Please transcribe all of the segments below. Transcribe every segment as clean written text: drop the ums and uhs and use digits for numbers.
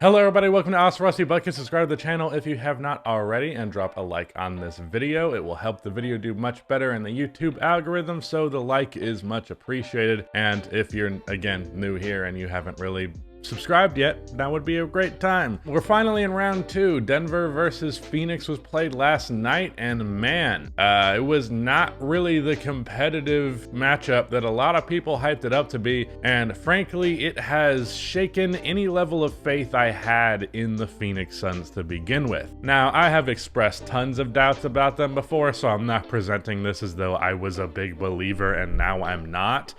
Hello everybody, welcome to Awesome Rusty Bucket. Subscribe to the channel if you have not already and drop a like on this video. It will help the video do much better in the YouTube algorithm, so the like is much appreciated. And if you're, again, new here and you haven't really subscribed yet, that would be a great time. We're finally in round 2. Denver versus Phoenix was played last night, and man, it was not really the competitive matchup that a lot of people hyped it up to be, and frankly, it has shaken any level of faith I had in the Phoenix Suns to begin with. Now, I have expressed tons of doubts about them before, so I'm not presenting this as though I was a big believer and now I'm not.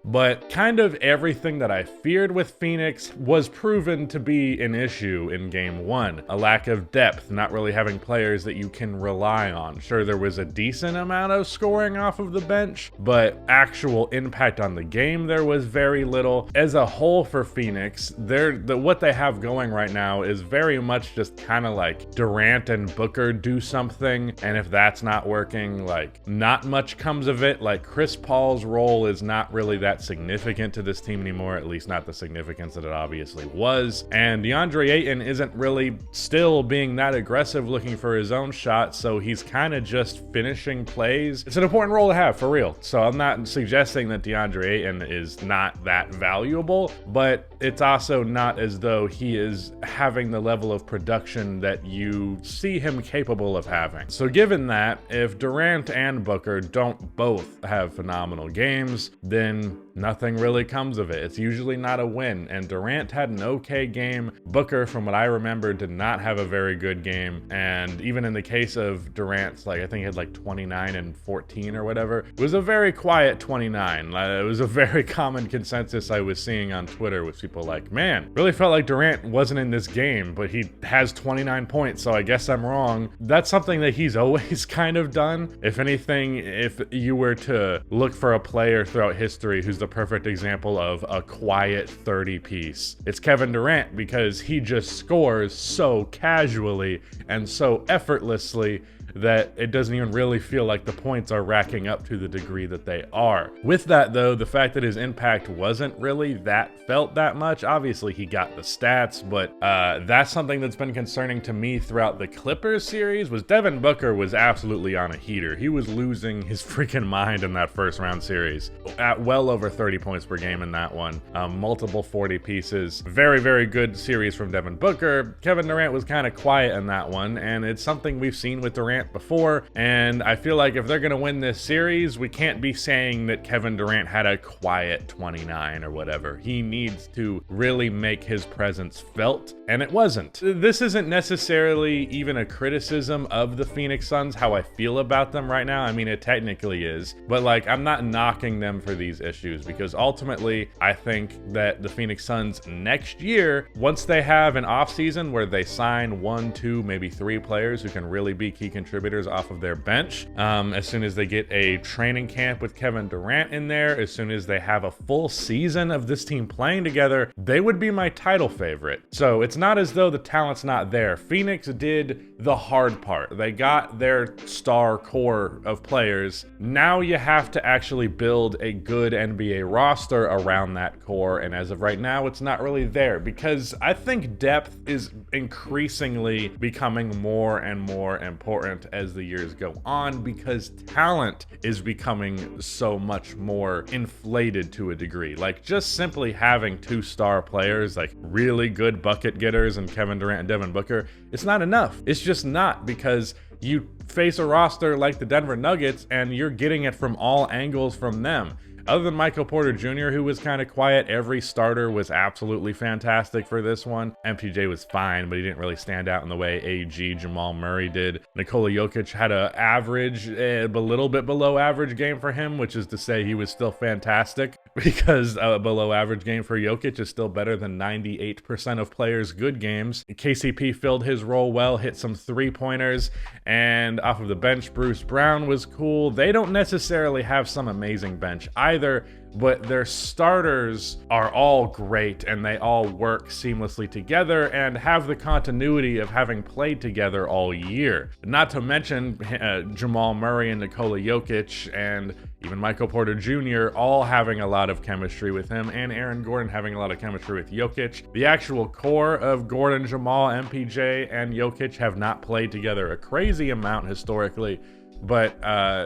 But kind of everything that I feared with Phoenix was proven to be an issue in Game 1. A lack of depth, not really having players that you can rely on. Sure, there was a decent amount of scoring off of the bench, but actual impact on the game there was very little. As a whole for Phoenix, what they have going right now is very much just kind of like Durant and Booker do something, and if that's not working, like not much comes of it. Like Chris Paul's role is not really that significant to this team anymore, at least not the significance that it obviously was. And DeAndre Ayton isn't really still being that aggressive looking for his own shot, so he's kind of just finishing plays. It's an important role to have, for real. So I'm not suggesting that DeAndre Ayton is not that valuable, but it's also not as though he is having the level of production that you see him capable of having. So given that, if Durant and Booker don't both have phenomenal games, then nothing really comes of it. It's usually not a win, and Durant had an okay game. Booker, from what I remember, did not have a very good game, and even in the case of Durant's, like I think he had like 29 and 14 or whatever, it was a very quiet 29. It was a very common consensus I was seeing on Twitter with people like, man, really felt like Durant wasn't in this game, but he has 29 points, so I guess I'm wrong. That's something that he's always kind of done. If anything, if you were to look for a player throughout history who's the perfect example of a quiet 30 piece, it's Kevin Durant, because he just scores so casually and so effortlessly that it doesn't even really feel like the points are racking up to the degree that they are. With that though, the fact that his impact wasn't really felt that much, obviously he got the stats, but that's something that's been concerning to me throughout the Clippers series. Was Devin Booker was absolutely on a heater. He was losing his freaking mind in that first round series, at well over 30 points per game in that one, multiple 40 pieces. Very, very good series from Devin Booker. Kevin Durant was kind of quiet in that one, and it's something we've seen with Durant before, and I feel like if they're gonna win this series, we can't be saying that Kevin Durant had a quiet 29 or whatever. He needs to really make his presence felt, and it wasn't. This isn't necessarily even a criticism of the Phoenix Suns, how I feel about them right now. I mean, it technically is, but like, I'm not knocking them for these issues, because ultimately I think that the Phoenix Suns next year, once they have an offseason where they sign 1, 2, maybe 3 players who can really be key contributors off of their bench, as soon as they get a training camp with Kevin Durant in there, as soon as they have a full season of this team playing together, they would be my title favorite. So it's not as though the talent's not there. Phoenix did the hard part. They got their star core of players. Now you have to actually build a good NBA roster around that core, and as of right now, it's not really there, because I think depth is increasingly becoming more and more important as the years go on, because talent is becoming so much more inflated to a degree. Like, just simply having 2 star players, like really good bucket getters, and Kevin Durant and Devin Booker, it's not enough. It's just not, because you face a roster like the Denver Nuggets and you're getting it from all angles from them. Other than Michael Porter Jr., who was kind of quiet, every starter was absolutely fantastic for this one. MPJ was fine, but he didn't really stand out in the way AG, Jamal Murray did. Nikola Jokic had an average, a little bit below average game for him, which is to say he was still fantastic, because a below average game for Jokic is still better than 98% of players' good games. KCP filled his role well, hit some 3-pointers, and off of the bench, Bruce Brown was cool. They don't necessarily have some amazing bench either. either, but their starters are all great and they all work seamlessly together and have the continuity of having played together all year. Not to mention Jamal Murray and Nikola Jokic and even Michael Porter Jr. all having a lot of chemistry with him, and Aaron Gordon having a lot of chemistry with Jokic. The actual core of Gordon, Jamal, MPJ, and Jokic have not played together a crazy amount historically, but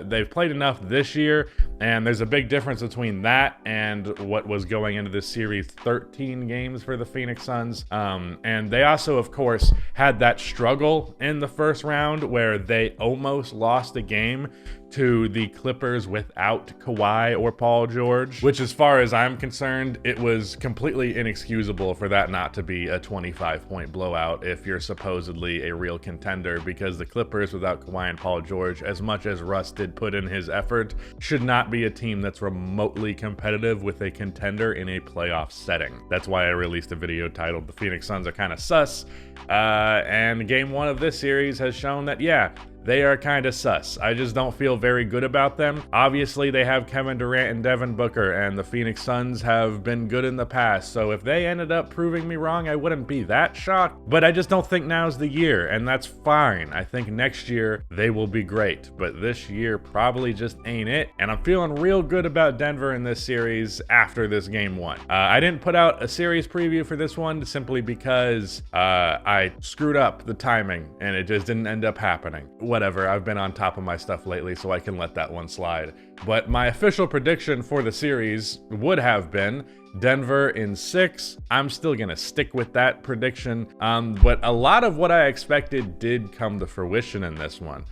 they've played enough this year, and there's a big difference between that and what was going into this series, 13 games for the Phoenix Suns. And they also, of course, had that struggle in the first round where they almost lost a game to the Clippers without Kawhi or Paul George, which, as far as I'm concerned, it was completely inexcusable for that not to be a 25-point blowout if you're supposedly a real contender, because the Clippers without Kawhi and Paul George, as much as Russ did put in his effort, should not be a team that's remotely competitive with a contender in a playoff setting. That's why I released a video titled "The Phoenix Suns Are Kinda Sus," and game one of this series has shown that, yeah, they are kind of sus. I just don't feel very good about them. Obviously, they have Kevin Durant and Devin Booker, and the Phoenix Suns have been good in the past, so if they ended up proving me wrong, I wouldn't be that shocked. But I just don't think now's the year, and that's fine. I think next year they will be great, but this year probably just ain't it, and I'm feeling real good about Denver in this series after this game one. I didn't put out a series preview for this one simply because I screwed up the timing, and it just didn't end up happening. Whatever, I've been on top of my stuff lately, so I can let that one slide. But my official prediction for the series would have been Denver in 6. I'm still gonna stick with that prediction, but a lot of what I expected did come to fruition in this one.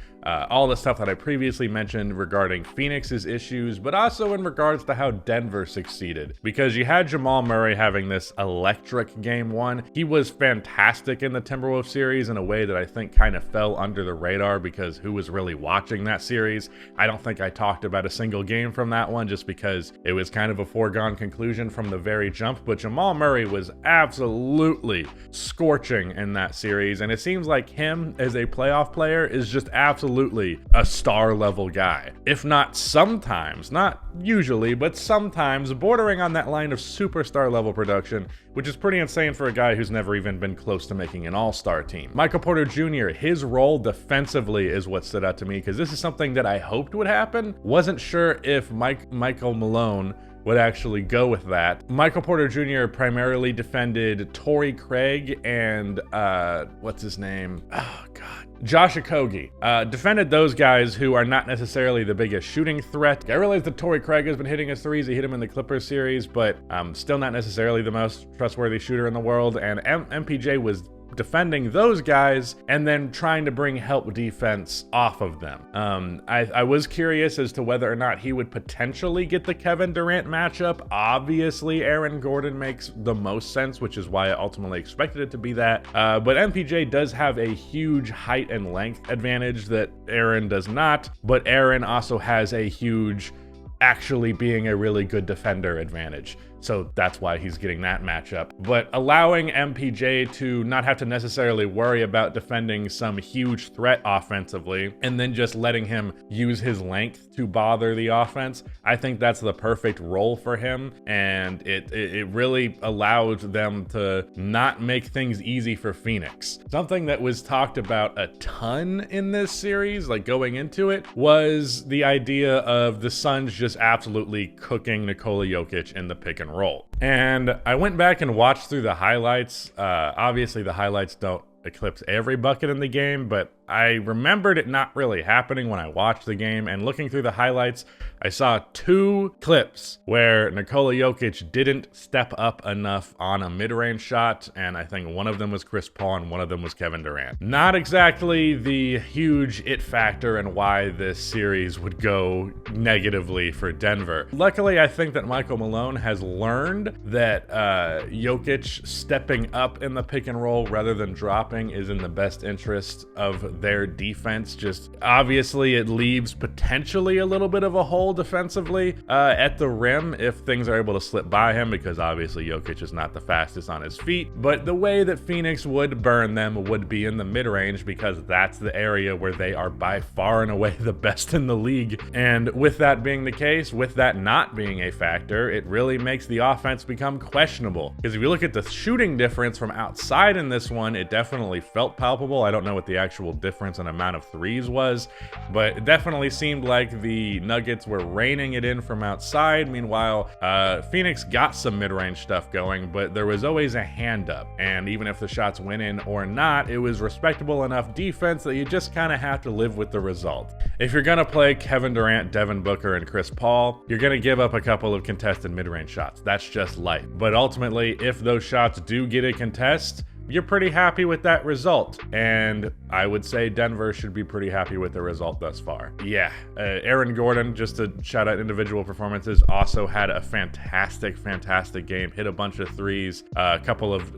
All the stuff that I previously mentioned regarding Phoenix's issues, but also in regards to how Denver succeeded. Because you had Jamal Murray having this electric game one. He was fantastic in the Timberwolves series in a way that I think kind of fell under the radar because who was really watching that series? I don't think I talked about a single game from that one just because it was kind of a foregone conclusion from the very jump, but Jamal Murray was absolutely scorching in that series, and it seems like him as a playoff player is just absolutely a star level guy. If not sometimes, not usually, but sometimes bordering on that line of superstar level production, which is pretty insane for a guy who's never even been close to making an all-star team. Michael Porter Jr., his role defensively is what stood out to me, because this is something that I hoped would happen. Wasn't sure if Michael Malone would actually go with that. Michael Porter Jr. primarily defended Torrey Craig and what's his name? Oh God. Josh Okogie. Defended those guys who are not necessarily the biggest shooting threat. I realize that Torrey Craig has been hitting his threes. He hit him in the Clippers series, but still not necessarily the most trustworthy shooter in the world. And MPJ was defending those guys and then trying to bring help defense off of them. I was curious as to whether or not he would potentially get the Kevin Durant matchup. Obviously, Aaron Gordon makes the most sense, which is why I ultimately expected it to be that. But MPJ does have a huge height and length advantage that Aaron does not, but Aaron also has a huge actually being a really good defender advantage. So that's why he's getting that matchup. But allowing MPJ to not have to necessarily worry about defending some huge threat offensively and then just letting him use his length to bother the offense, I think that's the perfect role for him. And it really allowed them to not make things easy for Phoenix. Something that was talked about a ton in this series, like going into it, was the idea of the Suns just absolutely cooking Nikola Jokic in the pick and roll. And I went back and watched through the highlights. Obviously the highlights don't eclipse every bucket in the game, but I remembered it not really happening when I watched the game, and looking through the highlights, I saw 2 clips where Nikola Jokic didn't step up enough on a mid-range shot, and I think one of them was Chris Paul and one of them was Kevin Durant. Not exactly the huge it factor and why this series would go negatively for Denver. Luckily, I think that Michael Malone has learned that Jokic stepping up in the pick and roll rather than dropping is in the best interest of their defense just, obviously it leaves potentially a little bit of a hole defensively at the rim if things are able to slip by him, because obviously Jokic is not the fastest on his feet. But the way that Phoenix would burn them would be in the mid-range, because that's the area where they are by far and away the best in the league. And with that being the case, with that not being a factor, it really makes the offense become questionable. Because if you look at the shooting difference from outside in this one, it definitely felt palpable. I don't know what the actual difference in amount of threes was, but it definitely seemed like the Nuggets were reining it in from outside. Meanwhile, Phoenix got some mid-range stuff going, but there was always a hand up. And even if the shots went in or not, it was respectable enough defense that you just kind of have to live with the result. If you're gonna play Kevin Durant, Devin Booker, and Chris Paul, you're gonna give up a couple of contested mid-range shots. That's just life. But ultimately, if those shots do get a contest, you're pretty happy with that result. And I would say Denver should be pretty happy with the result thus far. Yeah, Aaron Gordon, just to shout out individual performances, also had a fantastic game. Hit a bunch of threes, a couple of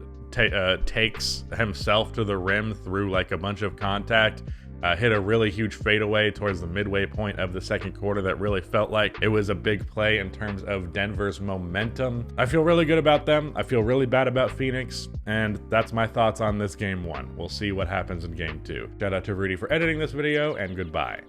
takes himself to the rim through like a bunch of contact. Hit a really huge fadeaway towards the midway point of the second quarter that really felt like it was a big play in terms of Denver's momentum. I feel really good about them. I feel really bad about Phoenix, and that's my thoughts on this game one. We'll see what happens in game two. Shout out to Rudy for editing this video, and goodbye.